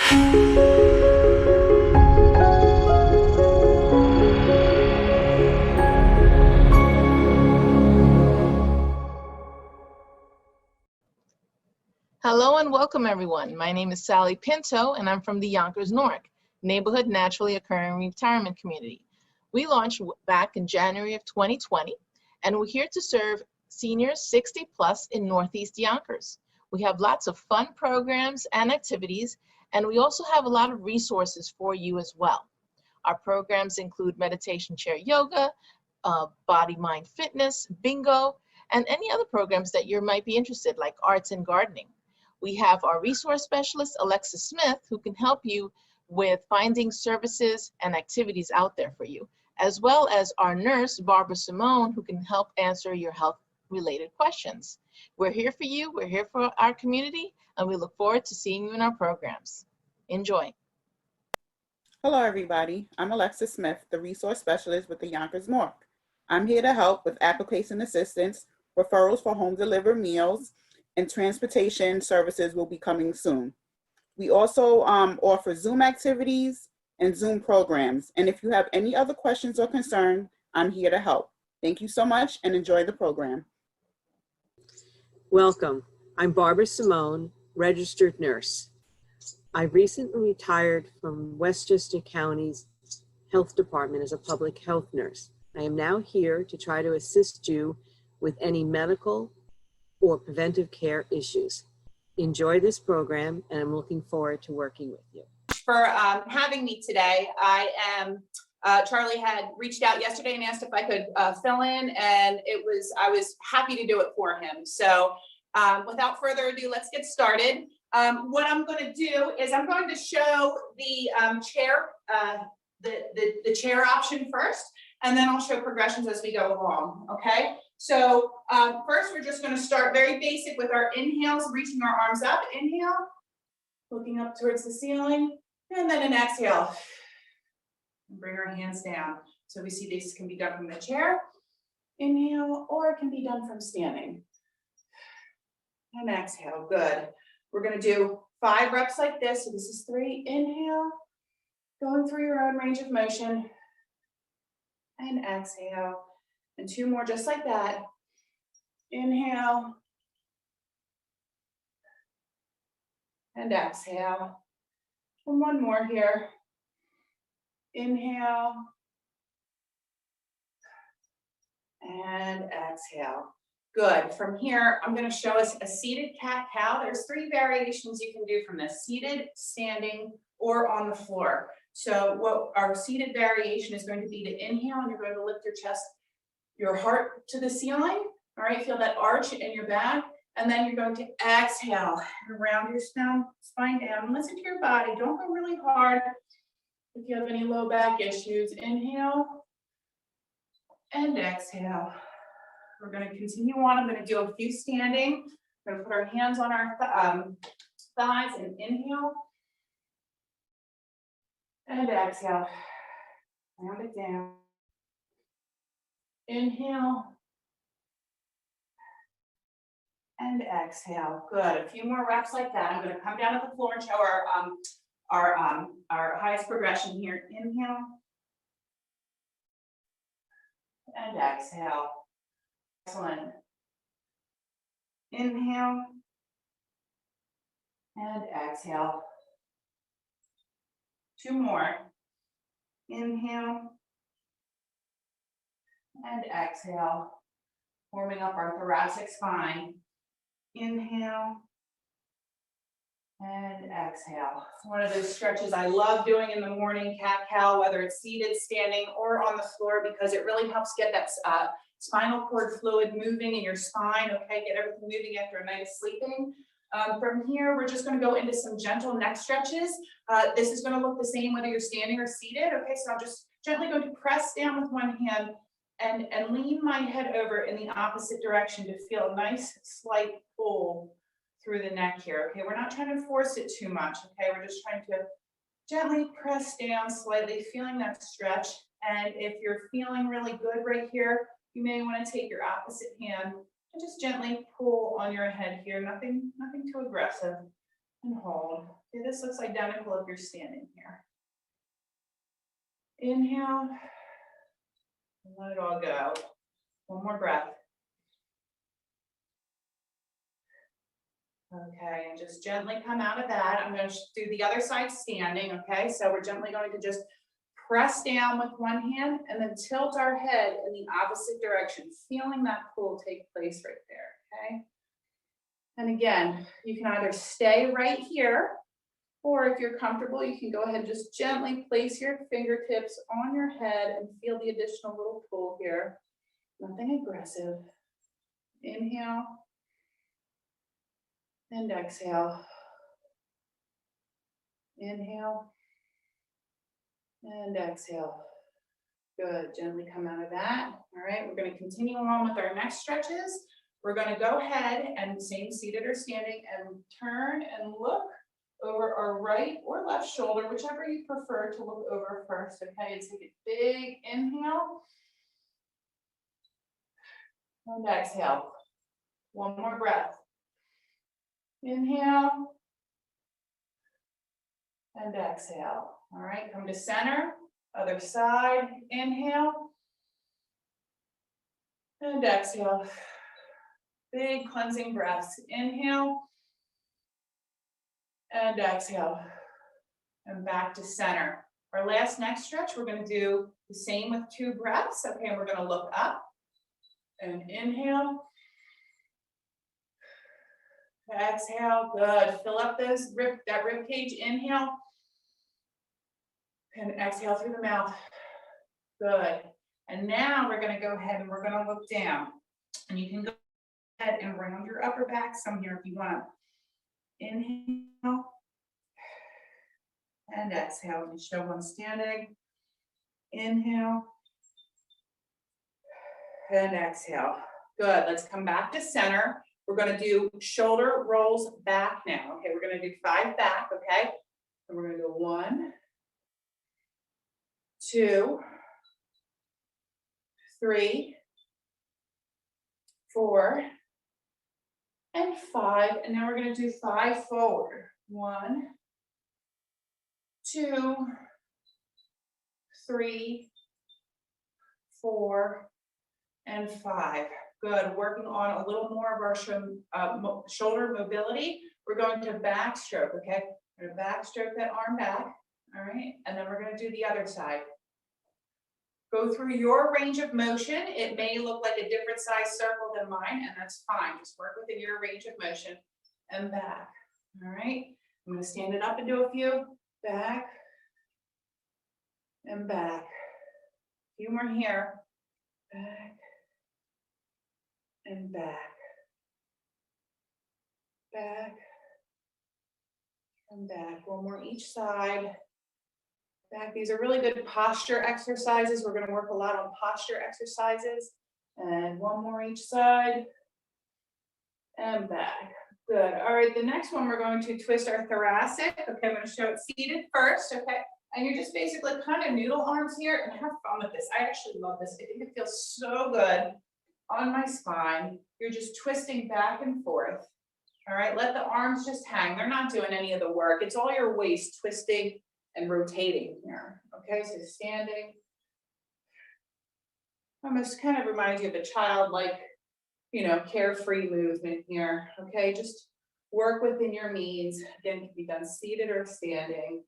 Hello and welcome everyone. My name is Sally Pinto and I'm from the Yonkers Newark neighborhood naturally occurring retirement community. We launched back in January of 2020 and we're here to serve seniors 60 plus in Northeast Yonkers. We have lots of fun programs and activities, and we also have a lot of resources for you as well. Our programs include meditation chair yoga, body mind fitness, bingo, and any other programs that you might be interested, like arts and gardening. We have our resource specialist, Alexa Smith, who can help you with finding services and activities out there for you, as well as our nurse, Barbara Simone, who can help answer your health-related questions. We're here for you, we're here for our community, and we look forward to seeing you in our programs. Enjoy. Hello, everybody. I'm Alexa Smith, the resource specialist with the Yonkers Newark. I'm here to help with application assistance, referrals for home delivered meals, and transportation services will be coming soon. We also offer Zoom activities and Zoom programs. And if you have any other questions or concerns, I'm here to help. Thank you so much and enjoy the program. Welcome. I'm Barbara Simone, registered nurse. I recently retired from Westchester County's Health Department as a public health nurse. I am now here to try to assist you with any medical or preventive care issues. Enjoy this program, and I'm looking forward to working with you. For having me today. I am, Charlie had reached out yesterday and asked if I could fill in, and I was happy to do it for him. So without further ado, let's get started. What I'm going to do is I'm going to show the chair, the chair option first, and then I'll show progressions as we go along, okay? So first, we're just going to start very basic with our inhales, reaching our arms up. Inhale, looking up towards the ceiling, and then an exhale. Bring our hands down. So we see this can be done from the chair, inhale, or it can be done from standing. And exhale, good. We're going to do 5 reps like this. So this is 3, inhale, going through your own range of motion, and exhale. And 2 more just like that. Inhale. And exhale. And 1 more here. Inhale. And exhale. Good. From here, I'm going to show us a seated cat-cow. There's 3 variations you can do from this: seated, standing, or on the floor. So what our seated variation is going to be to inhale, and you're going to lift your chest, your heart to the ceiling. All right, feel that arch in your back. And then you're going to exhale and round your spine down. And listen to your body. Don't go really hard. If you have any low back issues, inhale and exhale. We're going to continue on. I'm going to do a few standing. We're going to put our hands on our thighs and inhale and exhale. Round it down. Inhale and exhale. Good. A few more reps like that. I'm going to come down to the floor and show our highest progression here. Inhale and exhale. Excellent. Inhale and exhale. 2 more. Inhale and exhale, warming up our thoracic spine. Inhale and exhale. One of those stretches I love doing in the morning, cat-cow, whether it's seated, standing, or on the floor, because it really helps get that spinal cord fluid moving in your spine, okay? Get everything moving after a night of sleeping. From here, we're just going to go into some gentle neck stretches. This is going to look the same whether you're standing or seated, okay? So I'm just gently going to press down with one hand and lean my head over in the opposite direction to feel a nice slight pull through the neck here, okay? We're not trying to force it too much, okay? We're just trying to gently press down slightly, feeling that stretch. And if you're feeling really good right here, you may want to take your opposite hand and just gently pull on your head here. Nothing too aggressive. and hold. Okay, this looks identical if you're standing here. Inhale, and let it all go. One more breath. Okay, and just gently come out of that. I'm going to do the other side standing, okay? So we're gently going to just press down with one hand and then tilt our head in the opposite direction, feeling that pull take place right there, okay? And again, you can either stay right here, or if you're comfortable, you can go ahead and just gently place your fingertips on your head and feel the additional little pull here. Nothing aggressive. Inhale. And exhale. Inhale. And exhale. Good. Gently come out of that. All right. We're going to continue on with our next stretches. We're going to go ahead and same seated or standing and turn and look over our right or left shoulder, whichever you prefer to look over first. Okay. And take a big inhale. And exhale. One more breath. Inhale and exhale. All right, come to center, other side, inhale and exhale. Big cleansing breaths. Inhale and exhale. And back to center. Our next stretch, we're going to do the same with 2 breaths. Okay, we're going to look up and inhale. Exhale, good. Fill up that rib cage. Inhale. And exhale through the mouth. Good. And now we're going to go ahead and we're going to look down. And you can go ahead and round your upper back some here if you want. Inhale. And exhale. Let me show one standing. Inhale. And exhale. Good. Let's come back to center. We're going to do shoulder rolls back now. Okay, we're going to do 5 back, okay? And we're going to go 1, 2, 3, 4, and 5. And now we're going to do 5 forward. 1, 2, 3, 4, and 5. Good, working on a little more of our shoulder mobility. We're going to backstroke, okay? We're going to backstroke that arm back, all right? And then we're going to do the other side. Go through your range of motion. It may look like a different size circle than mine, and that's fine. Just work within your range of motion and back, all right? I'm going to stand it up and do a few. Back and back. A few more here. Back. And back, back, and back. One more each side. Back. These are really good posture exercises. We're going to work a lot on posture exercises. And one more each side. And back. Good. All right, the next one we're going to twist our thoracic. Okay, I'm going to show it seated first. Okay, and you're just basically kind of noodle arms here and have fun with this. I actually love this. I think it feels so good on my spine. You're just twisting back and forth. All right, let the arms just hang. They're not doing any of the work. It's all your waist twisting and rotating here. Okay, so standing. Almost kind of reminds you of a childlike, carefree movement here. Okay, just work within your means. Again, it can be done seated or standing.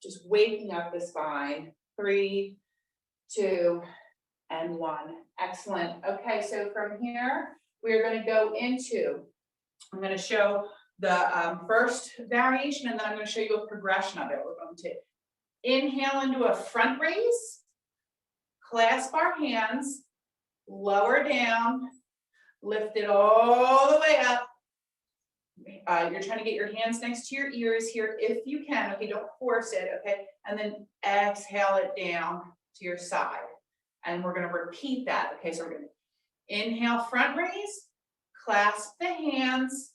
Just waking up the spine. 3, 2, and 1. Excellent. Okay, so from here, we're going to go into, I'm going to show the first variation, and then I'm going to show you a progression of it. We're going to inhale into a front raise, clasp our hands, lower down, lift it all the way up. You're trying to get your hands next to your ears here if you can. Okay, don't force it. Okay, and then exhale it down to your side. And we're going to repeat that. Okay, so we're going to inhale, front raise, clasp the hands,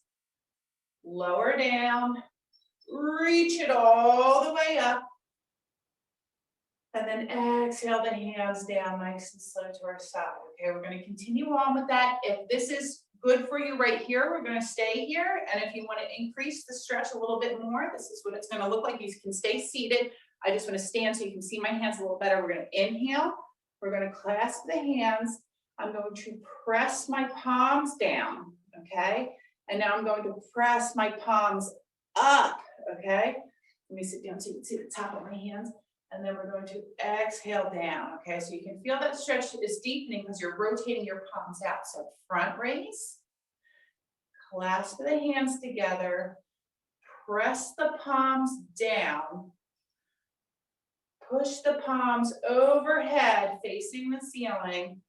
lower down, reach it all the way up, and then exhale the hands down nice and slow to our side. Okay, we're going to continue on with that. If this is good for you right here. We're gonna stay here. And if you wanna increase the stretch a little bit more, this is what it's gonna look like. You can stay seated. I just wanna stand so you can see my hands a little better. We're gonna inhale. We're gonna clasp the hands. I'm going to press my palms down, okay? And now I'm going to press my palms up, okay? Let me sit down so you can see the top of my hands. And then we're going to exhale down, okay? So you can feel that stretch is deepening because you're rotating your palms out. So front raise, clasp the hands together, press the palms down, push the palms overhead facing the ceiling,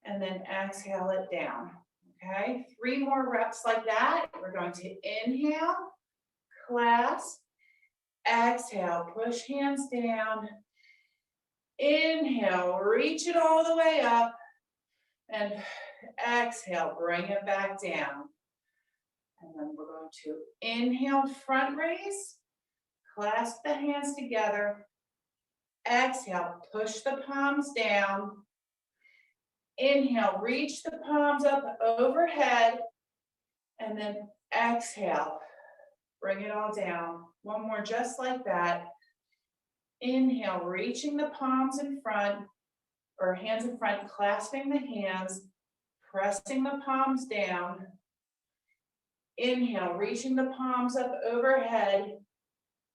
and then exhale it down, okay? 3 more reps like that. We're going to inhale, clasp, exhale, push hands down, inhale, reach it all the way up, and exhale, bring it back down. And then we're going to inhale, front raise, clasp the hands together, exhale, push the palms down, inhale, reach the palms up overhead, and then exhale, bring it all down. One more just like that. Inhale, reaching the palms in front, or hands in front, clasping the hands, pressing the palms down. Inhale, reaching the palms up overhead,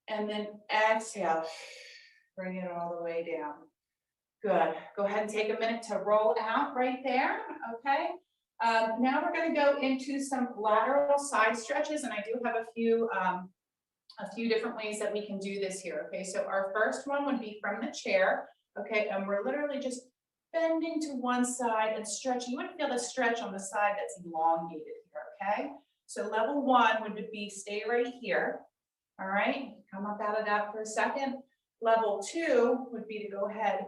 and then exhale, bring it all the way down. Good. Go ahead and take a minute to roll out right there, okay? Now we're going to go into some lateral side stretches, and I do have a few different ways that we can do this here, okay? So our first one would be from the chair, okay? And we're literally just bending to one side and stretching. You want to feel the stretch on the side that's elongated here, okay? So level 1 would be stay right here, all right? Come up out of that for a second. Level 2 would be to go ahead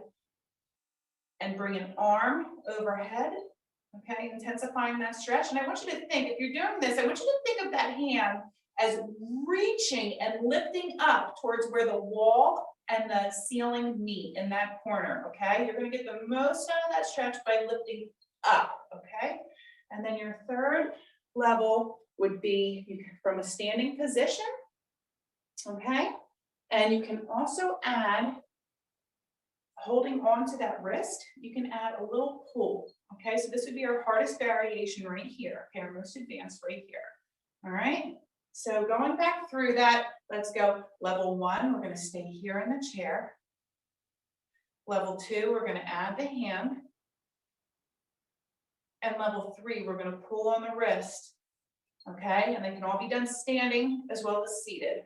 and bring an arm overhead, okay? Intensifying that stretch. And I want you to think, if you're doing this, I want you to think of that hand as reaching and lifting up towards where the wall and the ceiling meet in that corner, okay? You're gonna get the most out of that stretch by lifting up, okay? And then your third level would be from a standing position, okay? And you can also add, holding on to that wrist, you can add a little pull, okay? So this would be our hardest variation right here, okay? Our most advanced right here, all right? So going back through that, let's go level 1, we're gonna stay here in the chair. Level 2, we're gonna add the hand. And level 3, we're gonna pull on the wrist, okay? And they can all be done standing as well as seated.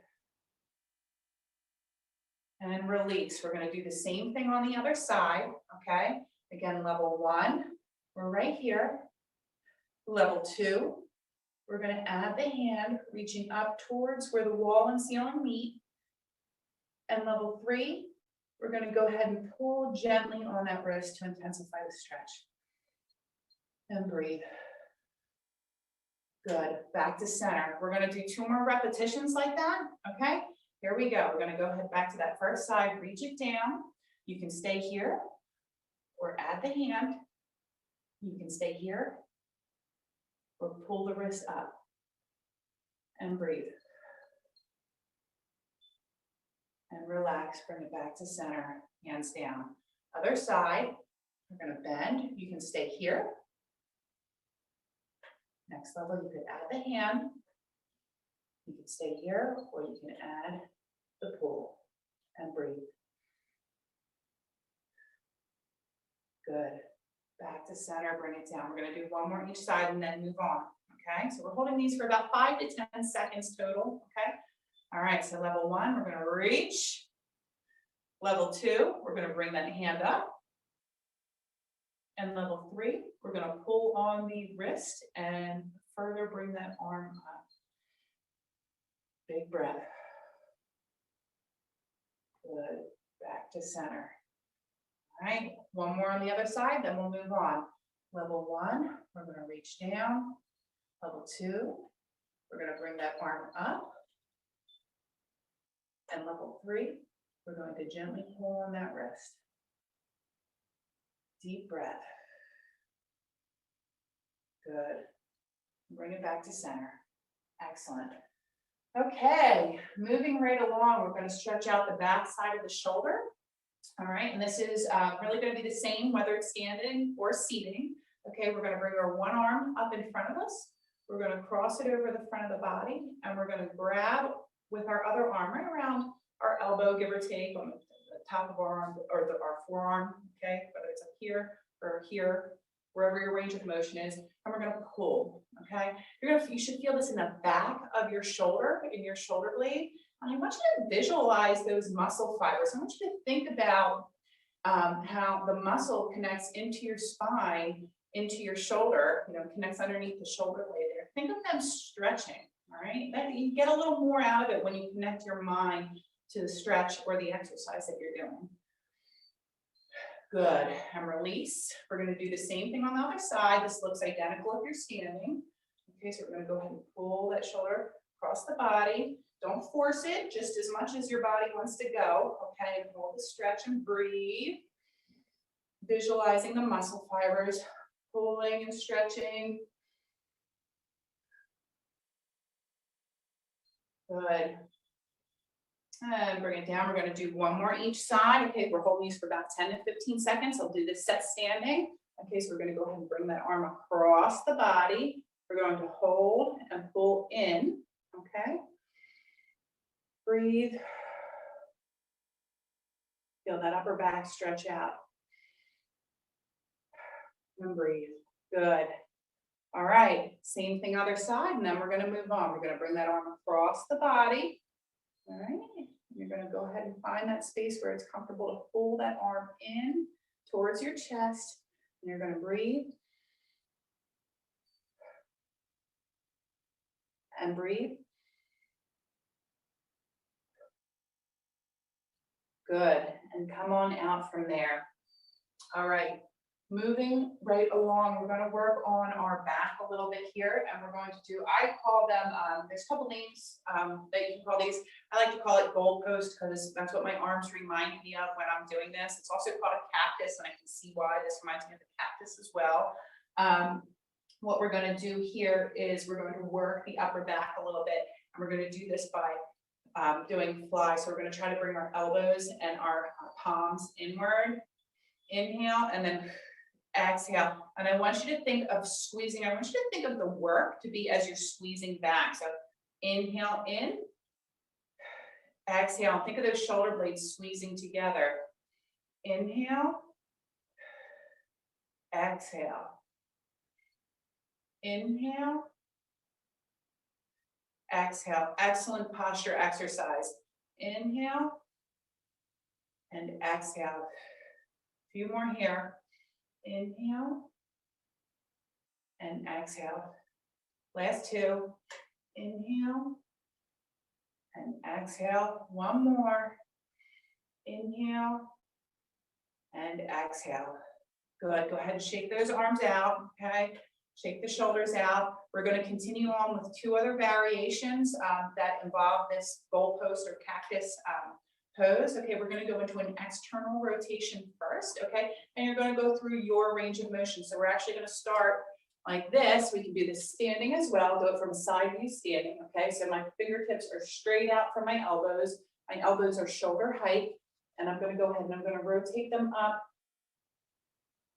And release. We're going to do the same thing on the other side, okay? Again, level 1, we're right here. Level 2, we're going to add the hand, reaching up towards where the wall and ceiling meet. And level 3, we're going to go ahead and pull gently on that wrist to intensify the stretch. And breathe. Good. Back to center. We're going to do 2 more repetitions like that, okay? Here we go. We're going to go ahead back to that first side, reach it down. You can stay here or add the hand. You can stay here or pull the wrist up and breathe. And relax, bring it back to center, hands down. Other side, we're going to bend. You can stay here. Next level, you could add the hand. You can stay here or you can add the pull and breathe. Good. Back to center, bring it down. We're going to do 1 more each side and then move on. Okay, so we're holding these for about 5 to 10 seconds total. Okay, all right, so level 1, we're going to reach. Level 2, we're going to bring that hand up. And level 3, we're going to pull on the wrist and further bring that arm up. Big breath. Good. Back to center. All right, 1 more on the other side, then we'll move on. Level 1, we're going to reach down. Level 2, we're going to bring that arm up. And level 3, we're going to gently pull on that wrist. Deep breath. Good. Bring it back to center. Excellent. Okay, moving right along, we're going to stretch out the back side of the shoulder. All right, and this is really going to be the same whether it's standing or seating. Okay, we're going to bring our one arm up in front of us. We're going to cross it over the front of the body, and we're going to grab with our other arm right around our elbow, give or take, on the top of our arm or our forearm. Okay, whether it's up here or here, wherever your range of motion is, and we're going to pull. Okay, you should feel this in the back of your shoulder, in your shoulder blade. And I want you to visualize those muscle fibers. I want you to think about how the muscle connects into your spine, into your shoulder, connects underneath the shoulder blade there. Think of them stretching, all right? You get a little more out of it when you connect your mind to the stretch or the exercise that you're doing. Good, and release. We're gonna do the same thing on the other side. This looks identical if you're standing. Okay, so we're gonna go ahead and pull that shoulder across the body. Don't force it, just as much as your body wants to go. Okay, and hold the stretch and breathe. Visualizing the muscle fibers, pulling and stretching. Good. And bring it down. We're going to do one more each side. Okay, we're holding these for about 10 to 15 seconds. I'll do this set standing. Okay, so we're going to go ahead and bring that arm across the body. We're going to hold and pull in. Okay. Breathe. Feel that upper back stretch out. And breathe. Good. All right, same thing other side, and then we're going to move on. We're going to bring that arm across the body. All right, you're going to go ahead and find that space where it's comfortable to pull that arm in towards your chest. And you're going to breathe. And breathe. Good, and come on out from there. All right. Moving right along, we're going to work on our back a little bit here, and we're going to do, I call them, there's a couple names that you can call these. I like to call it goalpost because that's what my arms remind me of when I'm doing this. It's also called a cactus, and I can see why this reminds me of the cactus as well. What we're going to do here is we're going to work the upper back a little bit, and we're going to do this by doing fly. So we're going to try to bring our elbows and our palms inward. Inhale, and then exhale. And I want you to think of squeezing. I want you to think of the work to be as you're squeezing back. So inhale in, exhale. Think of those shoulder blades squeezing together. Inhale, exhale. Inhale, exhale. Excellent posture exercise. Inhale and exhale. A few more here. Inhale and exhale. Last two. Inhale and exhale. One more. Inhale and exhale. Good. Go ahead and shake those arms out. Okay. Shake the shoulders out. We're going to continue on with two other variations that involve this goalpost or cactus pose. Okay, we're going to go into an external rotation first. Okay, and you're going to go through your range of motion. So we're actually going to start like this. We can do this standing as well. Do it from side view standing. Okay, so my fingertips are straight out from my elbows. My elbows are shoulder height, and I'm going to go ahead and I'm going to rotate them up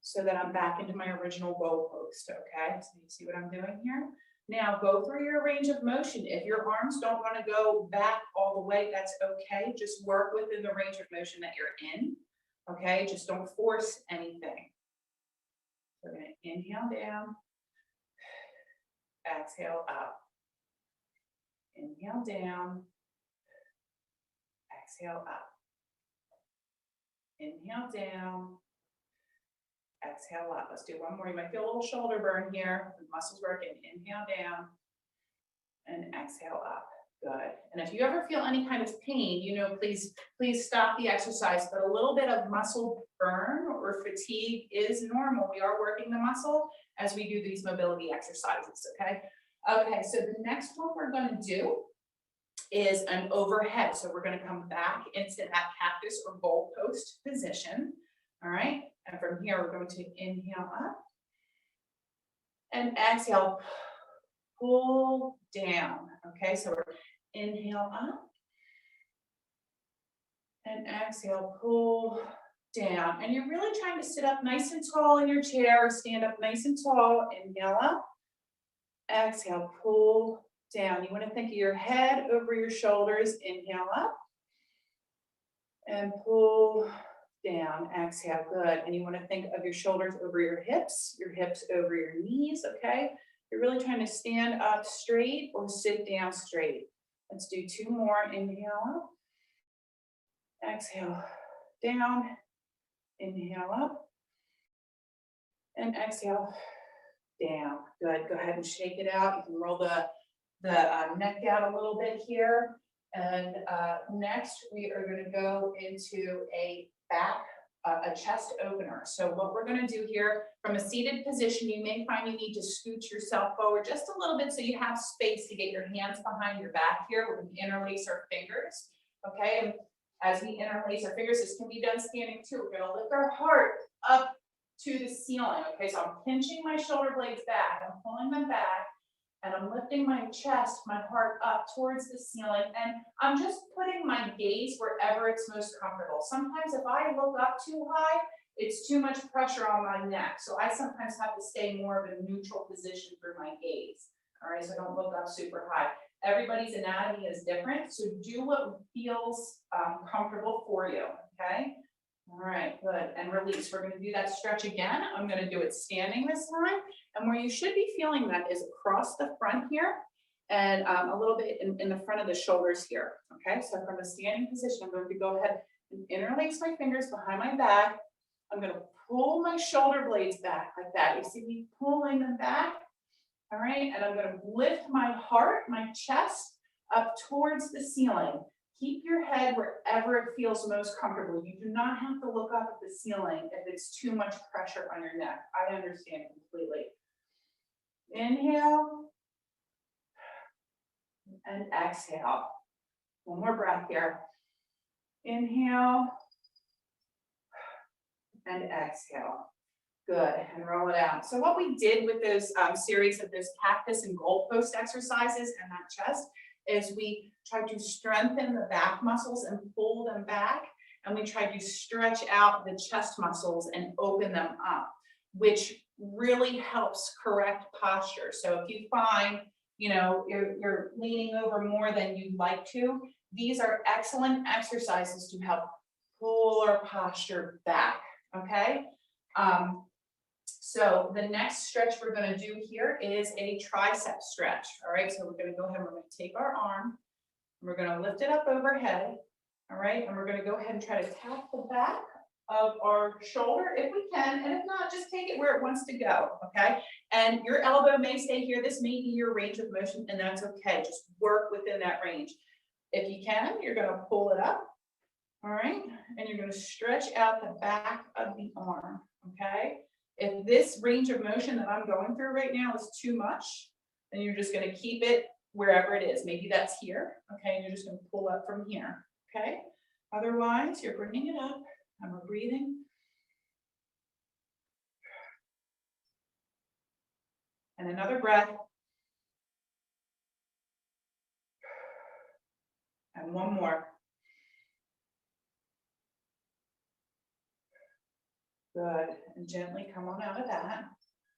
so that I'm back into my original goalpost. Okay, so you see what I'm doing here? Now go through your range of motion. If your arms don't want to go back all the way, that's okay. Just work within the range of motion that you're in. Okay, just don't force anything. We're going to inhale down, exhale up. Inhale down, exhale up. Inhale down, exhale up. Let's do one more. You might feel a little shoulder burn here. The muscles working. Inhale down and exhale up. Good. And if you ever feel any kind of pain, please stop the exercise. But a little bit of muscle burn or fatigue is normal. We are working the muscle as we do these mobility exercises. Okay. Okay. So the next one we're going to do is an overhead. So we're going to come back into that cactus or goalpost position. All right. And from here, we're going to inhale up and exhale. pull down. Okay, so we're inhale up and exhale, pull down. And you're really trying to sit up nice and tall in your chair, stand up nice and tall. Inhale up, exhale, pull down. You want to think of your head over your shoulders. Inhale up and pull down. Exhale, good. And you want to think of your shoulders over your hips over your knees, okay? You're really trying to stand up straight or sit down straight. Let's do 2 more. Inhale up, exhale, down, inhale up, and exhale, down. Good, go ahead and shake it out. You can roll the neck down a little bit here. And next we are going to go into a chest opener. So what we're going to do here from a seated position, you may find you need to scoot yourself forward just a little bit so you have space to get your hands behind your back here. We're going to interlace our fingers. Okay, and as we interlace our fingers, this can be done standing too. We're going to lift our heart up to the ceiling. Okay, so I'm pinching my shoulder blades back, I'm pulling them back, and I'm lifting my chest, my heart up towards the ceiling, and I'm just putting my gaze wherever it's most comfortable. Sometimes if I look up too high, it's too much pressure on my neck. So I sometimes have to stay more of a neutral position for my gaze. All right, so I don't look up super high. Everybody's anatomy is different, so do what feels comfortable for you, okay? All right, good, and release. We're gonna do that stretch again. I'm gonna do it standing this time, and where you should be feeling that is across the front here, and a little bit in the front of the shoulders here, okay? So from a standing position, I'm going to go ahead and interlace my fingers behind my back. I'm gonna pull my shoulder blades back like that. You see me pulling them back? All right, and I'm going to lift my heart, my chest up towards the ceiling. Keep your head wherever it feels most comfortable. You do not have to look up at the ceiling if it's too much pressure on your neck. I understand completely. Inhale and exhale. One more breath here. Inhale and exhale. Good, and roll it out. So what we did with those series of those cactus and goalpost exercises and that chest is we tried to strengthen the back muscles and pull them back, and we tried to stretch out the chest muscles and open them up, which really helps correct posture. So if you find, you know, you're leaning over more than you'd like to, these are excellent exercises to help pull our posture back, okay? So the next stretch we're going to do here is a tricep stretch. All right, so we're going to go ahead and we're going to take our arm, and we're going to lift it up overhead. All right, and we're going to go ahead and try to tap the back of our shoulder if we can, and if not, just take it where it wants to go. Okay, and your elbow may stay here. This may be your range of motion, and that's okay. Just work within that range. If you can, you're going to pull it up. All right, and you're going to stretch out the back of the arm. Okay. If this range of motion that I'm going through right now is too much, then you're just going to keep it wherever it is. Maybe that's here, okay, and you're just going to pull up from here, okay? Otherwise, you're bringing it up, and we're breathing. And another breath. And one more. Good, and gently come on out of that.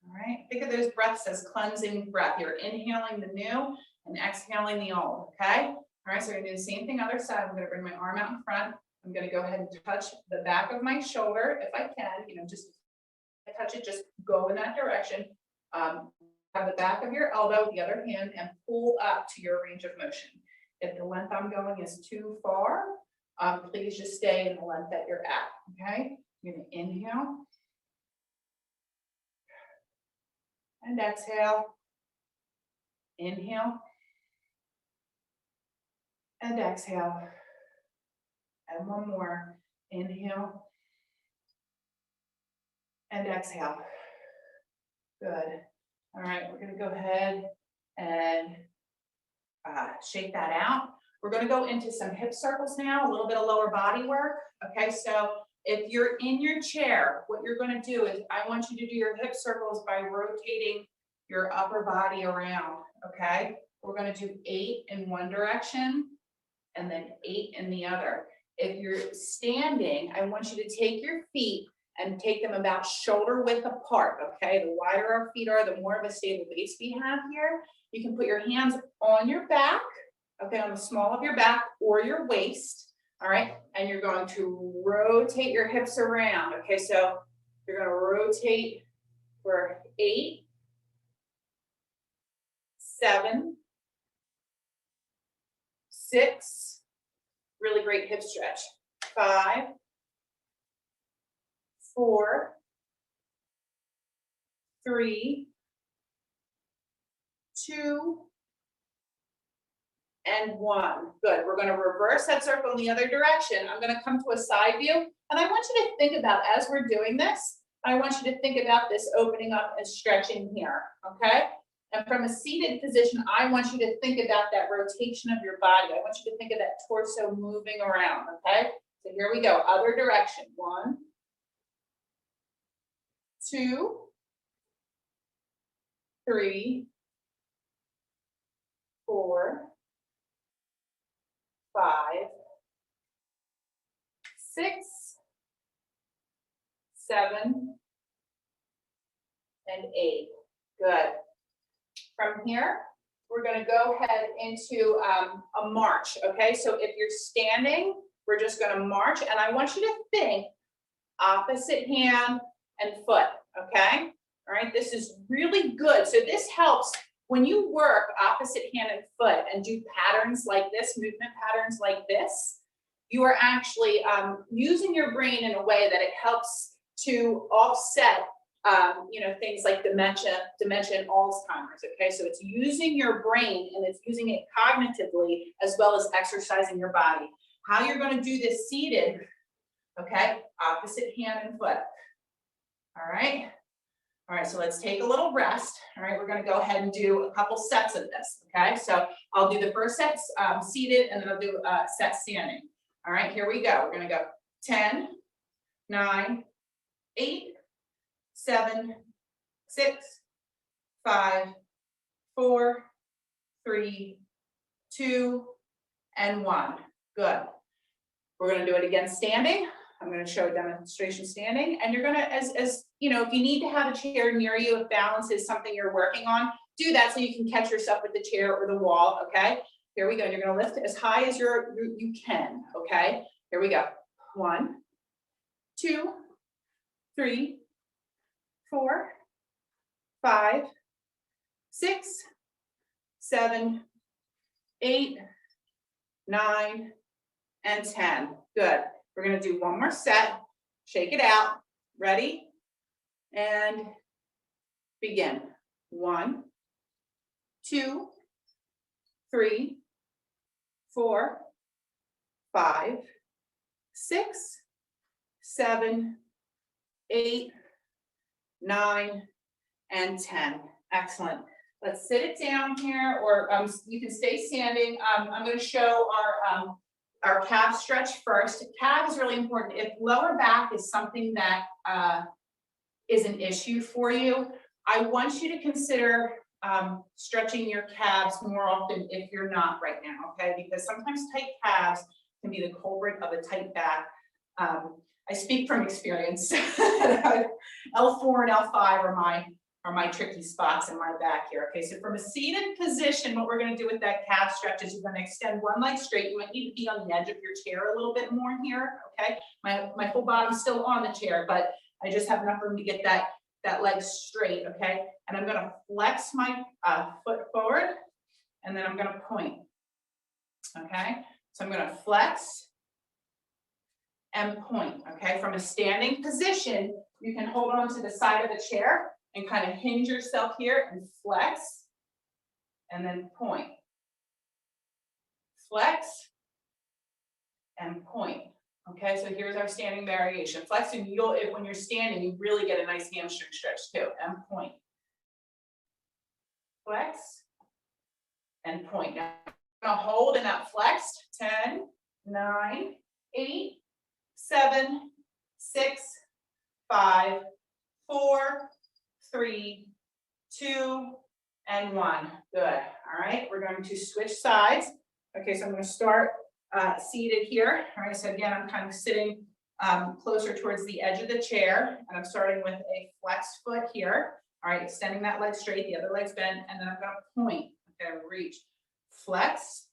All right, think of those breaths as cleansing breath. You're inhaling the new and exhaling the old, okay? All right, so we're gonna do the same thing other side. I'm gonna bring my arm out in front. I'm gonna go ahead and touch the back of my shoulder if I can, you know, just touch it, just go in that direction. Have the back of your elbow with the other hand and pull up to your range of motion. If the length I'm going is too far, please just stay in the length that you're at, okay? You're going to inhale and exhale. Inhale and exhale. And one more. Inhale and exhale. Good. All right, we're going to go ahead and shake that out. We're going to go into some hip circles now, a little bit of lower body work. Okay, so if you're in your chair, what you're going to do is I want you to do your hip circles by rotating your upper body around. okay? We're gonna do 8 in one direction and then 8 in the other. If you're standing, I want you to take your feet and take them about shoulder width apart, okay? The wider our feet are, the more of a stable base we have here. You can put your hands on your back, okay, on the small of your back or your waist, all right? And you're going to rotate your hips around, okay? So you're gonna rotate for 8, 7, 6, really great hip stretch, 5, 4, 3, 2, and 1. Good. We're going to reverse that circle in the other direction. I'm going to come to a side view, and I want you to think about, as we're doing this, I want you to think about this opening up and stretching here, okay? And from a seated position, I want you to think about that rotation of your body. I want you to think of that torso moving around, okay? So here we go, other direction. 1, 2, 3, 4, 5, 6, 7, and 8. Good. From here, we're going to go ahead into a march, okay? So if you're standing, we're just going to march, and I want you to think opposite hand and foot, okay? All right, this is really good. So this helps when you work opposite hand and foot and do patterns like this, movement patterns like this, you are actually using your brain in a way that it helps to offset things like dementia and Alzheimer's, okay? So it's using your brain and it's using it cognitively as well as exercising your body. How you're going to do this seated, okay? Opposite hand and foot, all right? All right, so let's take a little rest. All right, we're going to go ahead and do a couple sets of this, okay? So I'll do the first set seated, and then I'll do a set standing. All right, here we go. We're going to go 10, 9, 8, 7, 6, 5, 4, 3, 2, and 1. Good. We're going to do it again standing. I'm going to show a demonstration standing, and you're going to, as you know, if you need to have a chair near you, if balance is something you're working on, do that so you can catch yourself with the chair or the wall, okay? Here we go. You're going to lift as high as you can, okay? Here we go. 1, 2, 3, 4, 5, 6, 7, 8, 9, and 10. Good. We're going to do one more set. Shake it out. Ready? And begin. 1, 2, 3, 4, 5, 6, 7, 8, 9, and 10. Excellent. Let's sit it down here, or you can stay standing. I'm going to show our calf stretch first. Calf is really important. If lower back is something that is an issue for you, I want you to consider stretching your calves more often if you're not right now, okay? Because sometimes tight calves can be the culprit of a tight back. I speak from experience. L4 and L5 are my tricky spots in my back here. Okay, so from a seated position, what we're going to do with that calf stretch is you're going to extend one leg straight. You might need to be on the edge of your chair a little bit more here. Okay, my whole body's still on the chair, but I just have enough room to get that leg straight. Okay, and I'm going to flex my foot forward, and then I'm going to point. Okay, so I'm going to flex and point. Okay, from a standing position, you can hold on to the side of the chair and kind of hinge yourself here and flex, and then point. Flex and point. Okay, so here's our standing variation. Flex, and when you're standing, you really get a nice hamstring stretch too, and point. Flex and point. Now, I'm gonna hold in that flexed. 10, 9, 8, 7, 6, 5, 4, 3, 2, and 1. Good. All right, we're going to switch sides. Okay, so I'm going to start seated here. All right, so again, I'm kind of sitting closer towards the edge of the chair, and I'm starting with a flex foot here. All right, extending that leg straight, the other leg's bent, and then I'm going to point. Okay, reach, flex,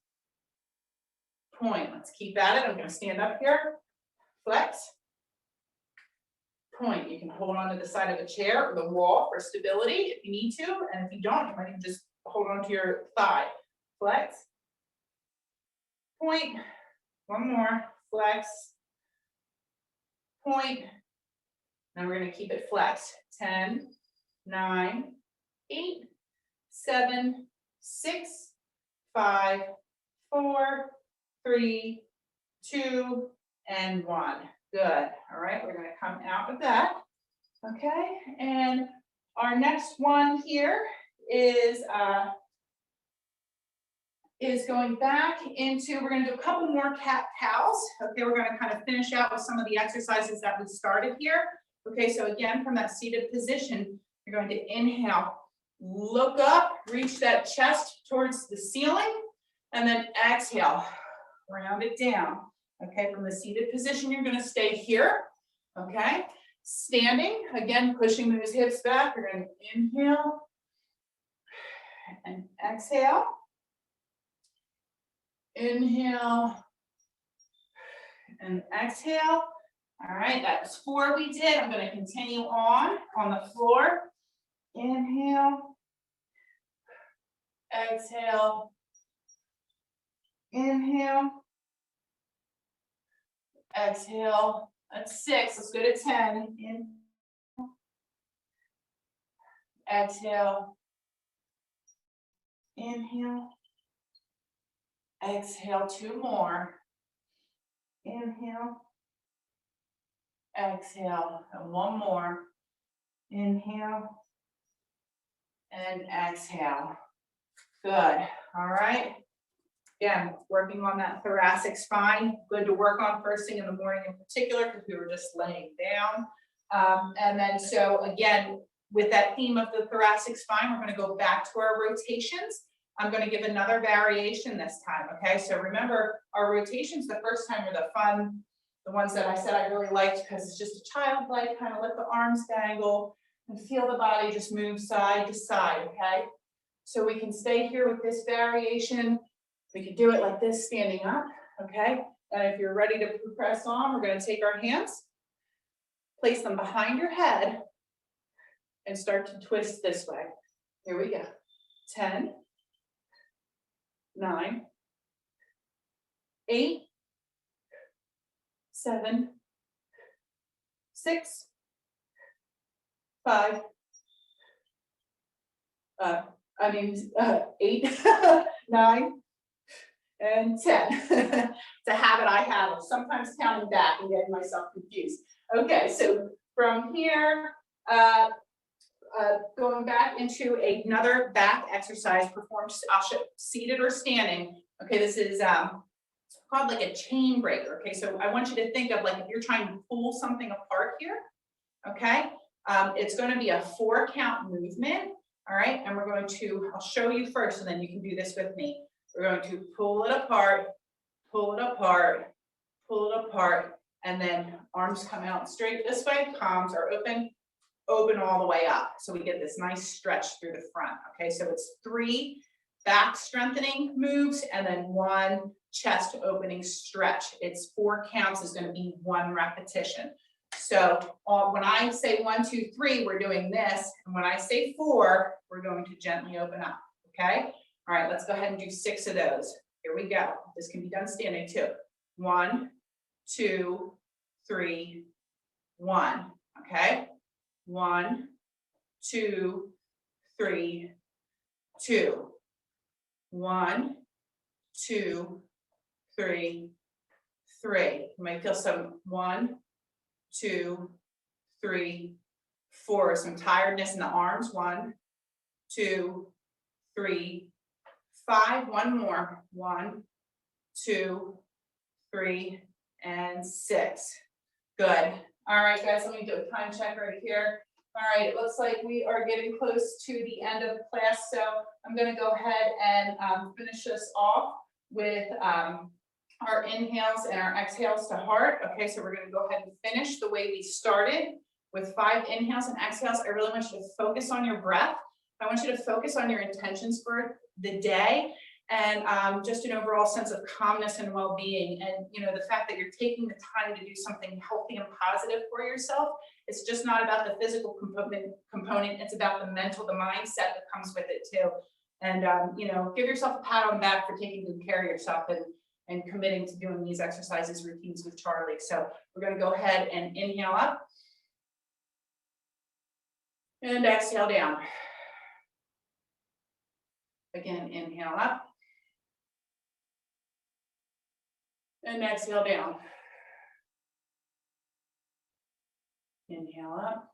point. Let's keep at it. I'm going to stand up here, flex, point. You can hold on to the side of a chair or the wall for stability if you need to, and if you don't, you might even just hold on to your thigh. Flex, point. One more, flex, point. Now we're going to keep it flex. 10, 9, 8, 7, 6, 5, 4, 3, 2, and 1. Good. All right, we're going to come out of that. Okay, and our next one here is going back into, we're going to do a couple more cat cows. Okay, we're going to kind of finish out with some of the exercises that we started here. Okay, so again, from that seated position, you're going to inhale, look up, reach that chest towards the ceiling, and then exhale, round it down. Okay, from the seated position, you're going to stay here. Okay, standing, again, pushing those hips back. We're going to inhale and exhale. Inhale and exhale. All right, that was 4 we did. I'm going to continue on the floor. Inhale, exhale, inhale, exhale. That's 6. Let's go to 10. Inhale, exhale, inhale, exhale. 2 more. Inhale, exhale, and 1 more. Inhale and exhale. Good. All right. Again, working on that thoracic spine. Good to work on first thing in the morning in particular because we were just laying down. And then so again, with that theme of the thoracic spine, we're going to go back to our rotations. I'm going to give another variation this time. Okay, so remember our rotations the first time were the fun, the ones that I said I really liked because it's just a childlike, kind of let the arms dangle and feel the body just move side to side. Okay, so we can stay here with this variation. We can do it like this, standing up. Okay, and if you're ready to press on, we're going to take our hands, place them behind your head, and start to twist this way. Here we go. 10, 9, 8, 7, 6, 5, 8, 9, and 10. It's a habit I have of sometimes counting back and getting myself confused. Okay, so from here, going back into another back exercise performed seated or standing. Okay, this is called like a chain breaker. Okay, so I want you to think of like if you're trying to pull something apart here. Okay, it's going to be a 4 count movement. All right, and we're going to, I'll show you first and then you can do this with me. We're going to pull it apart, pull it apart, pull it apart, and then arms come out straight this way, palms are open, open all the way up. So we get this nice stretch through the front. Okay, so it's 3 back strengthening moves and then 1 chest opening stretch. It's 4 counts is going to be 1 repetition. So when I say 1, 2, 3, we're doing this. And when I say 4, we're going to gently open up. Okay. All right, let's go ahead and do 6 of those. Here we go. This can be done standing too. 1, 2, 3, 1. Okay. 1, 2, 3, 2. 1, 2, 3, 3. You might feel some 1, 2, 3, 4. Some tiredness in the arms. 1, 2, 3, 5. 1 more. 1, 2, 3, and 6. Good. All right, guys, let me do a time check right here. All right, it looks like we are getting close to the end of class, so I'm gonna go ahead and finish this off with our inhales and our exhales to heart. Okay, so we're gonna go ahead and finish the way we started with 5 inhales and exhales. I really want you to focus on your breath. I want you to focus on your intentions for the day and just an overall sense of calmness and well-being. And you know, the fact that you're taking the time to do something healthy and positive for yourself. It's just not about the physical component. It's about the mental, the mindset that comes with it too. And you know, give yourself a pat on the back for taking good care of yourself and committing to doing these exercises routines with Charlie. So we're going to go ahead and inhale up and exhale down. Again, inhale up and exhale down. Inhale up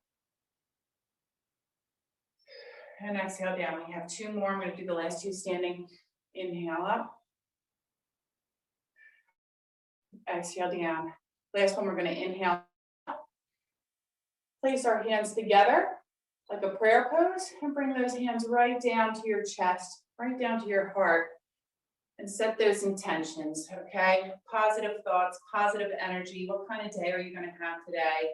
and exhale down. We have 2 more. I'm going to do the last 2 standing. Inhale up. Exhale down. Last one, we're going to inhale up. Place our hands together like a prayer pose and bring those hands right down to your chest, right down to your heart, and set those intentions, okay? Positive thoughts, positive energy. What kind of day are you going to have today?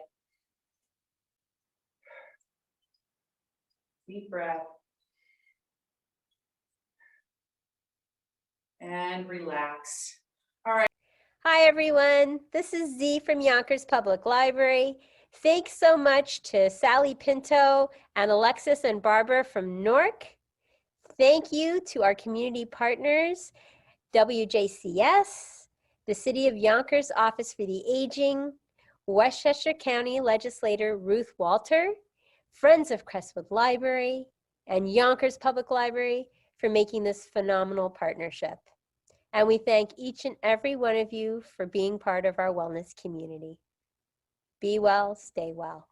Deep breath. And relax. All right. Hi, everyone. This is Z from Yonkers Public Library. Thanks so much to Sally Pinto and Alexis and Barbara from Newark. Thank you to our community partners, WJCS, the City of Yonkers Office for the Aging, Westchester County Legislator Ruth Walter, Friends of Crestwood Library, and Yonkers Public Library for making this phenomenal partnership. And we thank each and every one of you for being part of our wellness community. Be well, stay well.